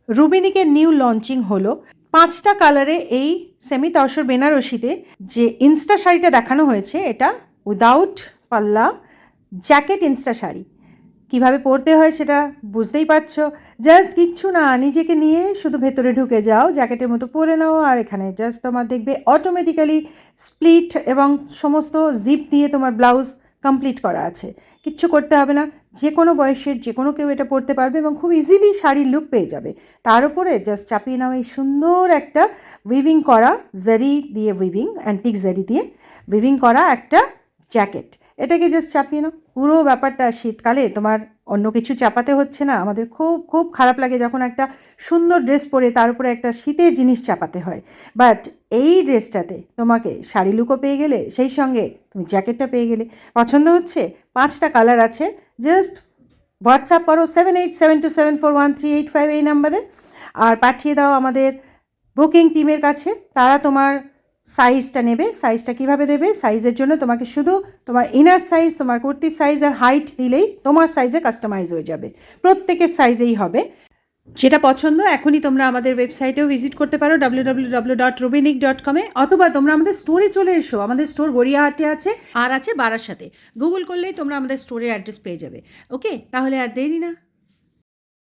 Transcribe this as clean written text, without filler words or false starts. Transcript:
রুবিনিকের new launching হলো 5টা কালারে এই সেমি তসর বেনারসিতে যে ইনস্টা শাড়িটা দেখানো হয়েছে, এটা উইদাউট পাল্লা জ্যাকেট ইনস্টা শাড়ি। কীভাবে পরতে হয় সেটা বুঝতেই পারছো। জাস্ট কিচ্ছু না, নিজেকে নিয়ে শুধু ভেতরে ঢুকে যাও, জ্যাকেটের মতো পরে নাও, আর এখানে জাস্ট তোমার দেখবে অটোমেটিক্যালি স্প্লিট এবং সমস্ত জিপ দিয়ে তোমার ব্লাউজ কমপ্লিট করা আছে। কিচ্ছু করতে হবে না, যে কোনো বয়সের যে কোনো কেউ এটা পরতে পারবে এবং খুব ইজিলি শাড়ির লুক পেয়ে যাবে। তার উপরে জাস্ট চাপিয়ে নাও এই সুন্দর একটা উইভিং করা জারি দিয়ে, অ্যান্টিক জারি দিয়ে উইভিং করা একটা জ্যাকেট। এটাকে জাস্ট চাপিয়ে নাও। পুরো ব্যাপারটা শীতকালে তোমার অন্য কিছু চাপাতে হচ্ছে না। আমাদের খুব খুব খারাপ লাগে যখন একটা সুন্দর ড্রেস পরে তার উপরে একটা শীতের জিনিস চাপাতে হয়, বাট এই ড্রেসটাতে তোমাকে শাড়ি লুকও পেয়ে গেলে, সেই সঙ্গে তুমি জ্যাকেটটা পেয়ে গেলে। পছন্দ হচ্ছে? 5টা কালার আছে। জাস্ট হোয়াটসঅ্যাপ করো 7872741385 এই নাম্বারে, আর পাঠিয়ে দাও আমাদের বুকিং টিমের কাছে। তারা তোমার সাইজটা নেবে। সাইজটা কিভাবে দেবে? সাইজের জন্য তোমাকে শুধু তোমার ইনার সাইজ, তোমার কুর্তির সাইজ আর হাইট দিলেই তোমার সাইজে কাস্টমাইজ হয়ে যাবে। প্রত্যেকের সাইজেই হবে। যেটা পছন্দ এখনই তোমরা আমাদের ওয়েবসাইটেও ভিজিট করতে পারো www.rubinik.com-এ, অথবা তোমরা আমাদের স্টোরে চলে এসো। আমাদের স্টোর গড়িয়াহাটে আছে আর আছে বারাসাতে। গুগল করলেই তোমরা আমাদের স্টোরের অ্যাড্রেস পেয়ে যাবে। ওকে, তাহলে আর দেরি না,